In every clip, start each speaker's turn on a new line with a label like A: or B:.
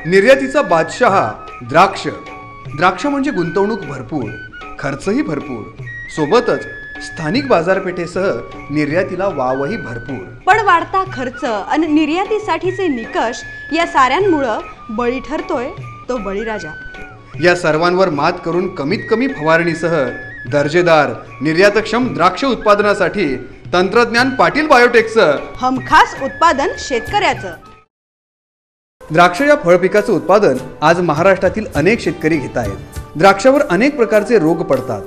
A: निर्यातीचा बादशाह द्राक्ष. द्राक्ष म्हणजे गुंतवणूक भरपूर, खर्चही भरपूर, सोबतच स्थानिक बाजारपेठेसह निर्यातीला वावही भरपूर.
B: पण वाढता खर्च आणि निर्यातीसाठीचे निकष या साऱ्यांमुळे बळी ठरतोय तो बळीराजा.
A: या सर्वांवर मात करून कमीत कमी फवारणीसह दर्जेदार निर्यातक्षम द्राक्ष उत्पादनासाठी तंत्रज्ञान पाटील बायोटेकचं
B: हमखास उत्पादन शेतकऱ्याचं.
A: द्राक्ष या फळपिकाचं उत्पादन आज महाराष्ट्रातील अनेक शेतकरी घेत आहेत. द्राक्षावर अनेक प्रकारचे रोग पडतात.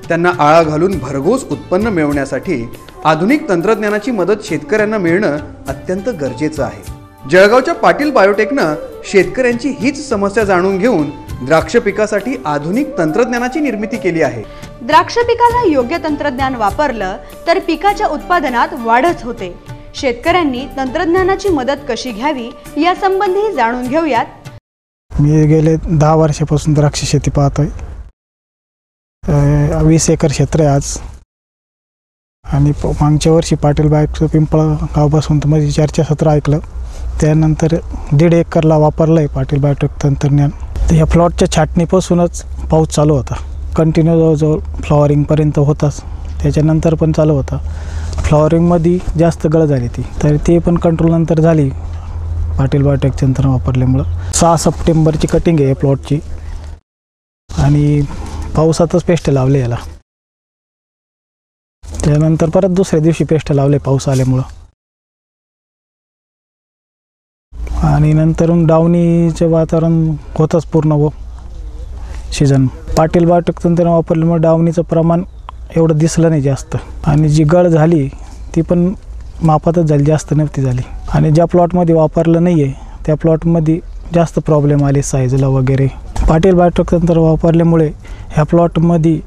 A: त्यांना आळा घालून भरघोस उत्पन्न मिळवण्यासाठी आधुनिक तंत्रज्ञानाची मदत शेतकऱ्यांना मिळणं अत्यंत गरजेचं आहे. जळगावच्या पाटील बायोटेकनं शेतकऱ्यांची हीच समस्या जाणून घेऊन द्राक्ष पिकासाठी आधुनिक तंत्रज्ञानाची निर्मिती केली आहे.
B: द्राक्ष पिकाला योग्य तंत्रज्ञान वापरलं तर पिकाच्या उत्पादनात वाढच होते. शेतकऱ्यांनी तंत्रज्ञानाची मदत कशी घ्यावी या संबंधी जाणून घेऊयात.
C: मी गेले 10 वर्षापासून द्राक्ष शेती पाहतोय. 20 एकर क्षेत्र आहे आज. आणि मागच्या वर्षी पाटील बायोटेकचं पिंपळगावपासून तर माझी चर्चासत्र ऐकलं. त्यानंतर 1.5 एकरला वापरलं आहे पाटील बायोटेक तंत्रज्ञान. तर या प्लॉटच्या छाटणीपासूनच पाऊस चालू होता. कंटिन्यू जवळजवळ फ्लॉवरिंगपर्यंत होताच. त्याच्यानंतर पण चालू होता. फ्लॉवरिंगमध्ये जास्त गळ झाली ती, तर ते पण कंट्रोल नंतर झाली पाटील बायोटेक तंत्र वापरल्यामुळं. 6 सप्टेंबरची कटिंग आहे या प्लॉटची आणि पावसातच पेस्ट लावले याला. त्यानंतर परत दुसऱ्या दिवशी पेस्ट लावले पाऊस आल्यामुळं. आणि नंतरून डावणीचं वातावरण होतंच पूर्ण सीझन. पाटील बायोटेक तंत्र वापरल्यामुळे डावणीचं प्रमाण एवढं दिसलं नाही जास्त. आणि जी गळ झाली ती पण मापातच झाली, जास्त नव्हती झाली. आणि ज्या प्लॉटमध्ये वापरलं नाही आहे त्या प्लॉटमध्ये जास्त प्रॉब्लेम आले साईजला वगैरे. पाटील बायोटेक तंत्र वापरल्यामुळे ह्या प्लॉटमध्ये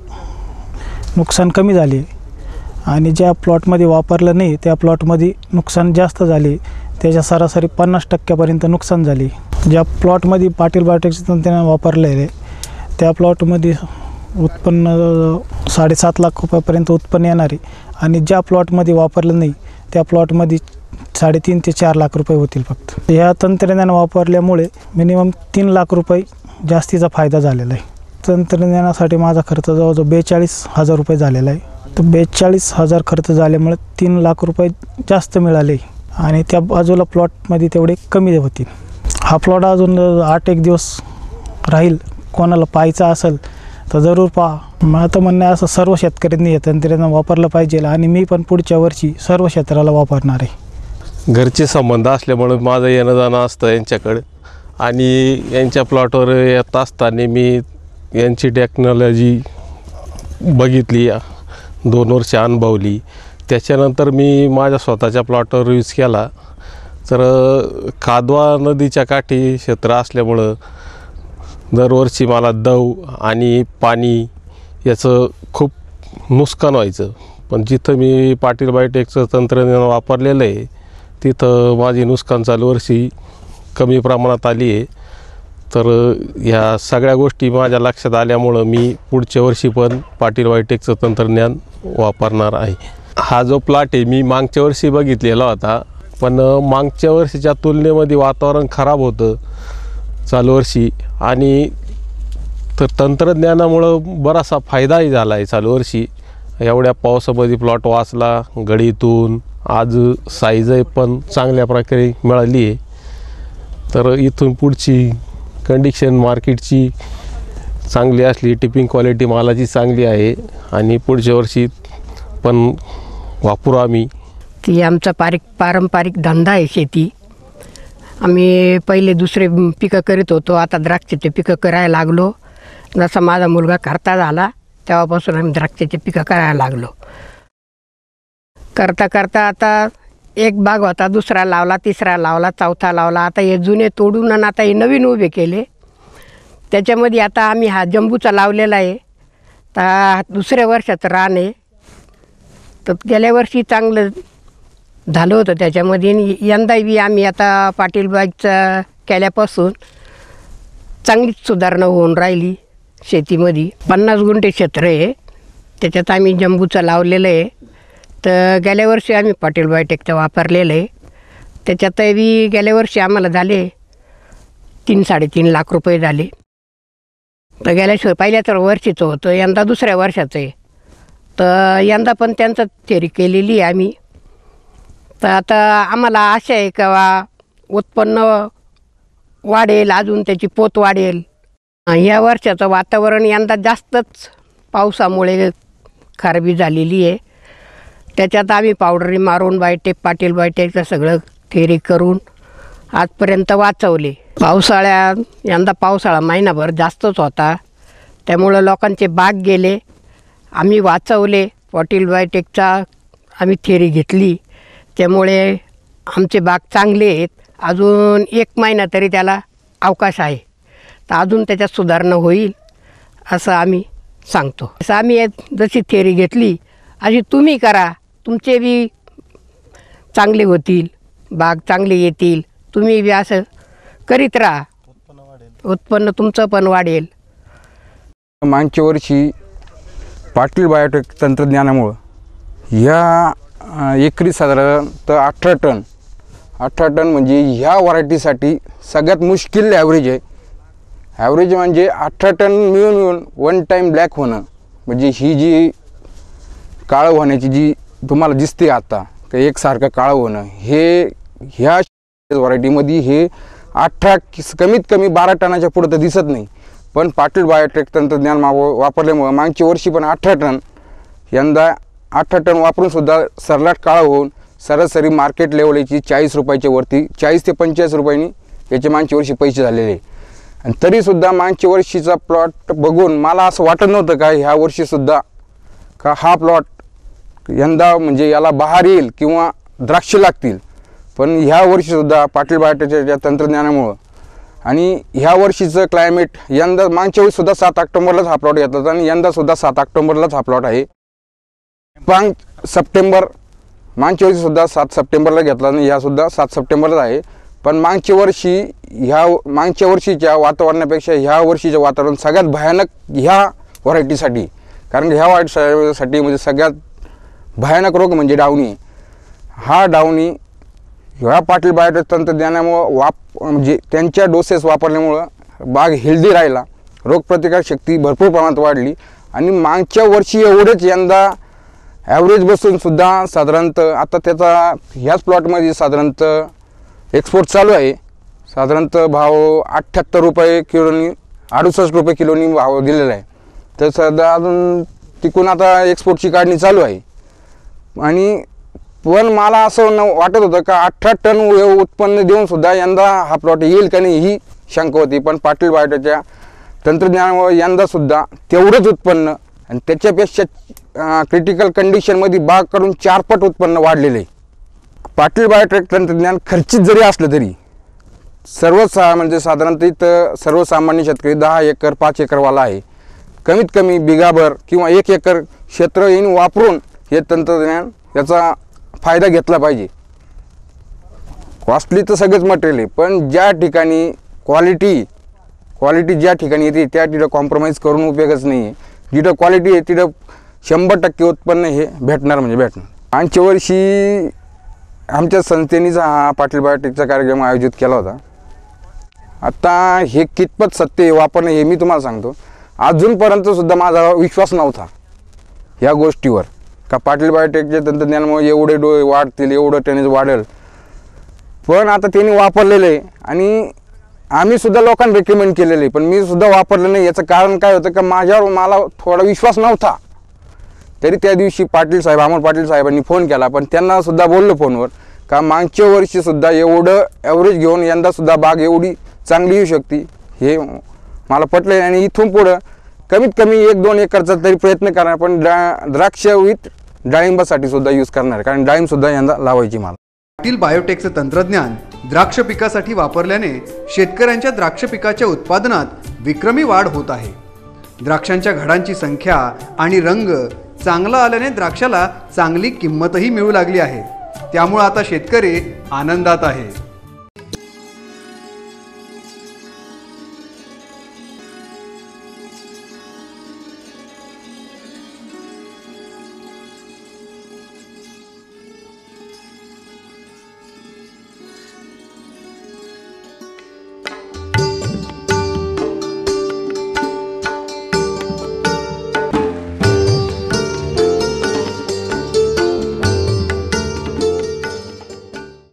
C: नुकसान कमी झाले आणि ज्या प्लॉटमध्ये वापरलं नाही त्या प्लॉटमध्ये नुकसान जास्त झाले. त्याच्या सरासरी 50% नुकसान झाले. ज्या प्लॉटमध्ये पाटील बायोटेकचं तंत्रज्ञान वापरलेले त्या प्लॉटमध्ये उत्पन्न 7.5 लाख रुपयापर्यंत उत्पन्न येणार आहे. आणि ज्या प्लॉटमध्ये वापरलं नाही त्या प्लॉटमध्ये 3.5 ते 4 लाख रुपये होतील फक्त. ह्या तंत्रज्ञान वापरल्यामुळे मिनिमम 3 लाख रुपये जास्तीचा फायदा झालेला आहे. तंत्रज्ञानासाठी माझा खर्च जवळजवळ 42,000 रुपये झालेला आहे. तर 42,000 खर्च झाल्यामुळे 3 लाख रुपये जास्त मिळाले आणि त्या बाजूला प्लॉटमध्ये तेवढे कमी होतील. हा प्लॉट अजून 8 दिवस राहील. कोणाला पाहायचा असेल तर जरूर पहा. माझं म्हणणं आहे असं सर्व शेतकऱ्यांनी हे तंत्रज्ञान वापरलं पाहिजे आणि मी पण पुढच्या वर्षी सर्व क्षेत्राला वापरणार आहे.
D: घरचे संबंध असल्यामुळे माझं येणं जाणं असतं यांच्याकडे आणि यांच्या प्लॉटवर येत असताना मी यांची टेक्नॉलॉजी बघितली, 2 वर्ष अनुभवली. त्याच्यानंतर मी माझ्या स्वतःच्या प्लॉटवर यूज केला. तर कादवा नदीच्या काठी क्षेत्र असल्यामुळं दरवर्षी मला दव आणि पाणी याचं खूप नुकसान व्हायचं. पण जिथं मी पाटील बायोटेकचं तंत्रज्ञान वापरलेलं आहे तिथं माझी नुकसान चालू वर्षी कमी प्रमाणात आली आहे. तर ह्या सगळ्या गोष्टी माझ्या लक्षात आल्यामुळं मी पुढच्या वर्षी पण पाटील बायोटेकचं तंत्रज्ञान वापरणार आहे. हा जो प्लॉट आहे मी मागच्या वर्षी बघितलेला होता, पण मागच्या वर्षीच्या तुलनेमध्ये वातावरण खराब होतं चालू वर्षी आणि तर तंत्रज्ञानामुळं बराचसा फायदाही झाला आहे चालू वर्षी. एवढ्या पावसामध्ये प्लॉट वाचला गडीतून. आज साईज पण चांगल्या प्रकारे मिळाली आहे. तर इथून पुढची कंडिशन मार्केटची चांगली असली, टिपिंग क्वालिटी मालाची चांगली आहे आणि पुढच्या वर्षी पण वापरू आम्ही.
E: ती आमचा पारंपरिक धंदा आहे शेती. आम्ही पहिले दुसरे पिकं करीत होतो, आता द्राक्षाचे पिकं करायला लागलो. जसा माझा मुलगा करता झाला तेव्हापासून आम्ही द्राक्षाचे पिकं करायला लागलो. करता करता आता एक बाग होता, दुसरा लावला, तिसरा लावला, चौथा लावला. आता हे जुने तोडून आणि आता हे नवीन उभे केले. त्याच्यामध्ये आता आम्ही हा जंबूचा लावलेला आहे. तर दुसऱ्या वर्षाचं रान आहे. तर गेल्या वर्षी चांगलं झालं होतं त्याच्यामध्ये. यंदाही आम्ही आता पाटील बागचा केल्यापासून चांगलीच सुधारणा होऊन राहिली शेतीमध्ये. 50 गुंठे क्षेत्र आहे, त्याच्यात आम्ही जंबूचं लावलेलं आहे. तर गेल्या वर्षी आम्ही पाटील बायोटेकचं वापरलेलं आहे. त्याच्यातही गेल्या वर्षी आम्हाला झाले 3-3.5 लाख रुपये झाले. तर गेल्या पहिल्या तर वर्षीचं होतं, यंदा दुसऱ्या वर्षाचं आहे. तर यंदा पण त्यांचं थेरी केलेली आहे आम्ही. तर आता आम्हाला आशा आहे का उत्पन्न वाढेल, अजून त्याची पोत वाढेल. या वर्षाचं वातावरण यंदा जास्तच पावसामुळे खराबी झालेली आहे. त्याच्यात आम्ही पावडरी मारून बायोटेक, पाटील बायोटेकचं सगळं थेरी करून आजपर्यंत वाचवले. यंदा पावसाळा महिनाभर जास्तच होता, त्यामुळं लोकांचे बाग गेले. आम्ही वाचवले. पाटील बायोटेकचा आम्ही थेरी घेतली, त्यामुळे आमचे बाग चांगले आहेत. अजून 1 महिना तरी त्याला अवकाश आहे, तर अजून त्याच्यात सुधारणा होईल असं आम्ही सांगतो. असं आम्ही जशी थेरी घेतली अशी तुम्ही करा, तुमचे बी चांगले होतील, बाग चांगले येतील. तुम्ही बी असं करीत राहा, उत्पन्न तुमचं पण वाढेल.
F: मागच्या वर्षी पाटील बायोटेक तंत्रज्ञानामुळं ह्या एकरी साधारणतः 18 टन म्हणजे ह्या व्हरायटीसाठी सगळ्यात मुश्किल ॲव्हरेज आहे. ॲव्हरेज म्हणजे 18 टन मिळून 1 टाईम ब्लॅक होणं, म्हणजे ही जी काळं होण्याची जी तुम्हाला दिसते आता का एकसारखं काळं होणं, हे ह्या व्हरायटीमध्ये हे 18 कमीत कमी 12 टनाच्या पुढं तर दिसत नाही. पण पाटील बायोटेक तंत्रज्ञान वापरल्यामुळं मागच्या वर्षी पण 18 टन, यंदा 18 टन वापरूनसुद्धा सरलाट काळं होऊन सरासरी मार्केट लेवल याची 40 रुपयाच्या वरती, 40 ते 45 रुपयांनी याचे मागच्या वर्षी पैसे झालेले. आणि तरीसुद्धा मागच्या वर्षीचा प्लॉट बघून मला असं वाटत नव्हतं का ह्या वर्षीसुद्धा का हा प्लॉट यंदा म्हणजे याला बहार येईल किंवा द्राक्ष लागतील. पण ह्या वर्षीसुद्धा पाटील बायोटेकच्या तंत्रज्ञानामुळं आणि ह्या वर्षीचं क्लायमेट, यंदा मागच्या वेळीसुद्धा 7 ऑक्टोबरलाच हा प्लॉट येतात आणि यंदासुद्धा 7 ऑक्टोबरलाच हा प्लॉट आहे. 5 सप्टेंबर मागच्या वर्षीसुद्धा 7 सप्टेंबरला घेतला आणि ह्यासुद्धा 7 सप्टेंबरलाच आहे. पण मागच्या वर्षीच्या वातावरणापेक्षा ह्या वर्षीचं वातावरण सगळ्यात भयानक ह्या व्हरायटीसाठी. कारण ह्या व्हरायटीसाठी म्हणजे सगळ्यात भयानक रोग म्हणजे डावणी. हा डावणी ह्या पाटील बायोटेक तंत्रज्ञानामुळं म्हणजे त्यांच्या डोसेस वापरल्यामुळं बाग हेल्दी राहिला, रोगप्रतिकार शक्ती भरपूर प्रमाणात वाढली. आणि मागच्या वर्षी एवढेच यंदा ॲव्हरेज बसूनसुद्धा साधारणतः आता त्याचा ह्याच प्लॉटमध्ये साधारणतः एक्सपोर्ट चालू आहे. साधारणतः भाव 78 रुपये किलोनी, 68 रुपये किलोनी भाव दिलेला आहे. तर सध्या अजून तिकून आता एक्सपोर्टची काढणी चालू आहे. आणि पण मला असं वाटत होतं का 18 टन उत्पन्न देऊनसुद्धा यंदा हा प्लॉट येईल का नाही ही शंका होती. पण पाटील बायोटेकच्या तंत्रज्ञानामुळे यंदासुद्धा तेवढंच उत्पन्न आणि त्याच्यापेक्षा क्रिटिकल कंडिशनमध्ये बाग करून 4 पट उत्पन्न वाढलेलं आहे. पाटील बायोटेक तंत्रज्ञान खर्चिक जरी असलं तरी म्हणजे साधारणतः इथं सर्वसामान्य शेतकरी 10 एकर 5 एकरवाला आहे, कमीत कमी बिगाभर किंवा 1 एकर क्षेत्र येऊन वापरून हे तंत्रज्ञान याचा फायदा घेतला पाहिजे. कॉस्टली तर सगळंच मटेरियल आहे, पण ज्या ठिकाणी क्वालिटी ज्या ठिकाणी येते त्या तिथं कॉम्प्रोमाइज करून उपयोगच नाही आहे. जिथं क्वालिटी आहे तिथं 100% उत्पन्न हे भेटणार म्हणजे भेटणार. मागच्या वर्षी आमच्या संस्थेनेच हा पाटील बायोटेकचा कार्यक्रम आयोजित केला होता. आता हे कितपत सत्य वापरणं हे मी तुम्हाला सांगतो. अजूनपर्यंतसुद्धा माझा विश्वास नव्हता ह्या गोष्टीवर का पाटील बायोटेकच्या तंत्रज्ञानामुळे एवढे डोळे वाढतील, एवढं टेनिस वाढेल. पण आता त्यांनी वापरलेलं आहे आणि आम्हीसुद्धा लोकांना रेकमेंड केलेलं आहे, पण मी सुद्धा वापरलं नाही. याचं कारण काय होतं का माझ्यावर मला थोडा विश्वास नव्हता. तरी त्या दिवशी अमोल पाटील साहेबांनी फोन केला, पण त्यांनासुद्धा बोललो फोनवर का मागच्या वर्षीसुद्धा एवढं ॲव्हरेज घेऊन यंदासुद्धा बाग एवढी चांगली येऊ शकते हे मला पटलं. आणि इथून पुढं कमीत कमी 1-2 एकरचा तरी प्रयत्न करणार, पण द्राक्ष विथ डाळिंबासाठी सुद्धा यूज करणार, कारण डाळिंबसुद्धा यंदा लावायची मला.
A: पाटील बायोटेकचं तंत्रज्ञान द्राक्ष पिकासाठी वापरल्याने शेतकऱ्यांच्या द्राक्ष पिकाच्या उत्पादनात विक्रमी वाढ होत आहे. द्राक्षांच्या घडांची संख्या आणि रंग चांगला आल्याने द्राक्षाला चांगली किंमतही मिळू लागली आहे. त्यामुळे आता शेतकरी आनंदात आहे.